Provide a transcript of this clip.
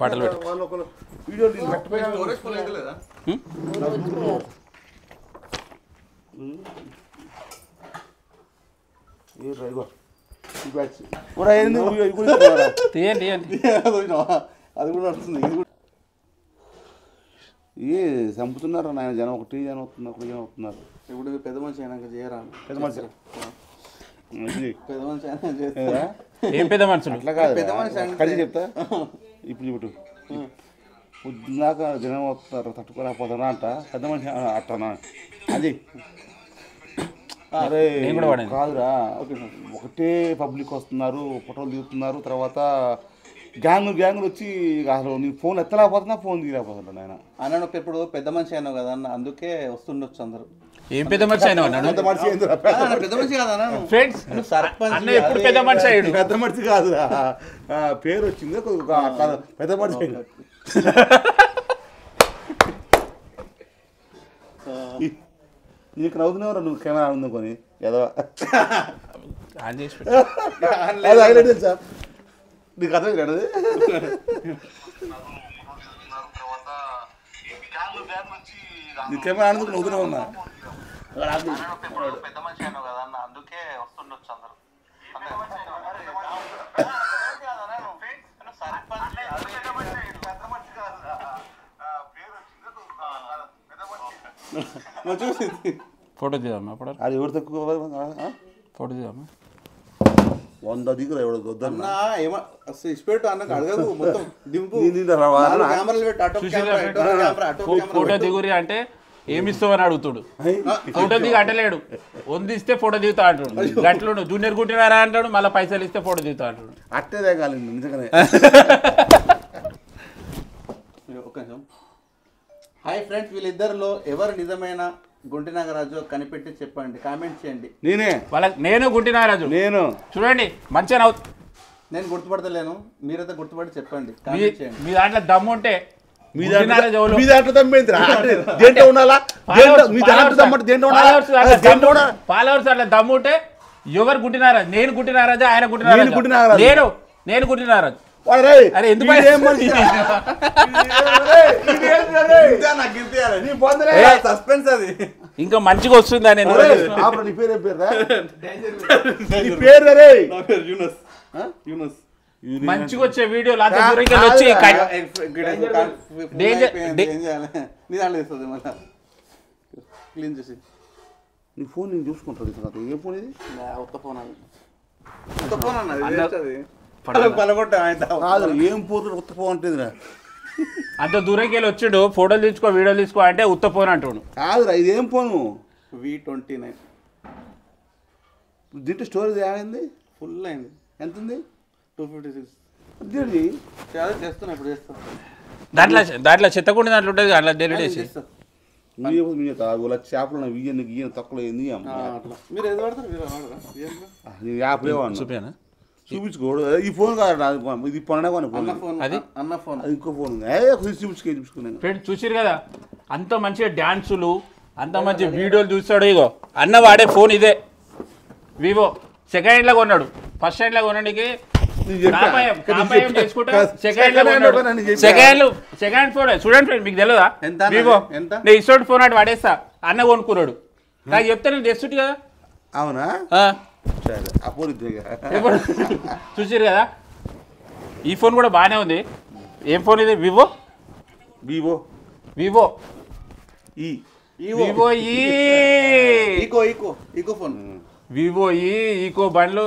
పాటలు వీడియో అది కూడా నడుస్తుంది. ఏ చంపుతున్నారు నాయన జనం, ఒకటి జనం అవుతున్నారు, ఒకటి జనం అవుతున్నారు. ఇప్పుడు పెద్ద మనిషి అయినాక చేయరా? పెద్ద మనిషి పెద్ద మనిషి అయినా ఏం పెద్ద మనుషులు అట్లా కాదు, పెద్ద మనిషి కలిసి చెప్తా. ఇప్పుడు పొద్దున్నాక జనం వస్తున్నారు, తట్టుకోలేకపోతున్నా అంట. పెద్ద మనిషి అట్టనా అది? అరే కాదురా, ఒకటే పబ్లిక్ వస్తున్నారు, ఫోటోలు దిగుతున్నారు, తర్వాత గ్యాంగులు వచ్చి అసలు నీ ఫోన్ ఎత్తలేకపోతున్నా, ఫోన్ దిగలేకపోతున్నా నాయన. అన్న ఇప్పుడు పెద్ద మనిషి అయినావు కదా అన్న, అందుకే వస్తుండొచ్చు అందరు. ఏం పెద్ద మనిషి అయినా పెద్ద మనిషి పెద్ద మనిషి కాదా ఫ్రెండ్స్? సర్పంచ్ ఎప్పుడు పెద్ద మనిషి అయ్యాడు? పెద్ద మనిషి కాదురా, పేరు వచ్చింది పెద్ద మనిషి. నీకు నవ్వుతున్నావురా నువ్వు కెమెరా అనుకొని ఎదవా తెలుసా నీకు అర్థం కాదు. నీ కెమెరా అనుకు నవ్వుతూనే ఉన్నా. పెద్ద మనిషి అయినావు కదా అన్న, అందుకే వస్తుండొచ్చు అందరు. ఫోటో తీద్దామా? అప్పుడు అది ఎవరు తక్కువ ఫోటో తీద్దామా? 100 దిగులు ఎవరు వద్దన్నా ఇచ్చిపెట్టు అన్నకు అడగదు, మొత్తం దింపు. ఫోటో దిగురి అంటే ఏమి ఇస్తావని అడుగుతాడు. ఫోటో దిగి అంటలేడు, వందిస్తే ఫోటో దిగుతా అంటాడు. గట్లు జూనియర్ కుట్టినారా అంటాడు, మళ్ళీ పైసలు ఇస్తే ఫోటో దిగుతా అంటాడు. అట్టే కాలేదు నిజంగానే. హాయ్ ఫ్రెండ్స్, వీళ్ళిద్దరిలో ఎవరు నిజమైన గుంటి నాగరాజు కనిపెట్టి చెప్పండి, కామెంట్ చేయండి. నేను గుంటి నాగరాజు. నేను చూడండి మంచిగా నవ్వు. నేను గుర్తుపడతలేను, మీరైతే గుర్తుపడి చెప్పండి, కామెంట్ చేయండి. మీ దాంట్లో దమ్ము ఉంటే ఫాలోవర్స్ అట్లా దమ్ము ఉంటే ఎవరు గుంటి నాగరాజు? నేను గుంటి నాగరాజు, ఆయన గుంటి నాగరాజు, నేను గుంటి నాగరాజు. అరే ఎందుకు సస్పెన్స్ అది ఇంకా మంచిగా వస్తుంది అని మంచిగా వచ్చే వీడియోలు వచ్చి క్లీన్ చేసి నీ ఫోన్ నేను చూసుకుంటాను. ఏ ఫోన్ ఇది? కొత్త ఫోన్ అది. ఏం పోతుంది కొత్త ఫోన్ అంటే? అంత దూరంకి వెళ్ళి వచ్చిండు, ఫోటోలు తీసుకో వీడియోలు తీసుకో అంటే ఉత్త ఫోన్ అంటాడు. కాదురా, ఇదేం ఫోను? V29. దీంట్లో స్టోరేజ్ ఏమైంది? ఫుల్ అయింది. ఎంత ఉంది? 256. చేస్తున్నా, ఇప్పుడు చేస్తాను. దాంట్లో చెత్తకుండా దాంట్లో ఉంటుంది, అట్లా డెలివరీ చేసి చేపలు గీయను తక్కువ మీరు ఏది వాడతారు? యాప్ చూపానా? చూపించుకోడు. ఈ ఫోన్ కాదు, ఇది పొన్న ఫోన్, అది అన్న ఫోన్, అది ఇంకో ఫోన్ చూపించుకున్నాను. ఫ్రెండ్స్ చూసారు కదా, అంత మంచిగా డ్యాన్సులు, అంత మంచి వీడియోలు చూస్తాడు. ఇగో అన్న వాడే ఫోన్ ఇదే, వివో. సెకండ్ హ్యాండ్లో కొన్నాడు, ఫస్ట్ హ్యాండ్లో కొనడానికి సెకండ్ ఫోన్ చూడండి ఫ్రెండ్, మీకు తెలియదా? వివో నేను ఇష్టం ఫోన్ అటు వాడేస్తా, అన్న కొనుక్కున్నాడు. నాకు చెప్తే నేను తెస్తుంటు కదా. అవునా? చూసారు కదా, ఈ ఫోన్ కూడా బాగానే ఉంది. ఏం ఫోన్ ఇది? Vivo Vivo Vivo Vivo eco phone, Vivo eco బండ్లు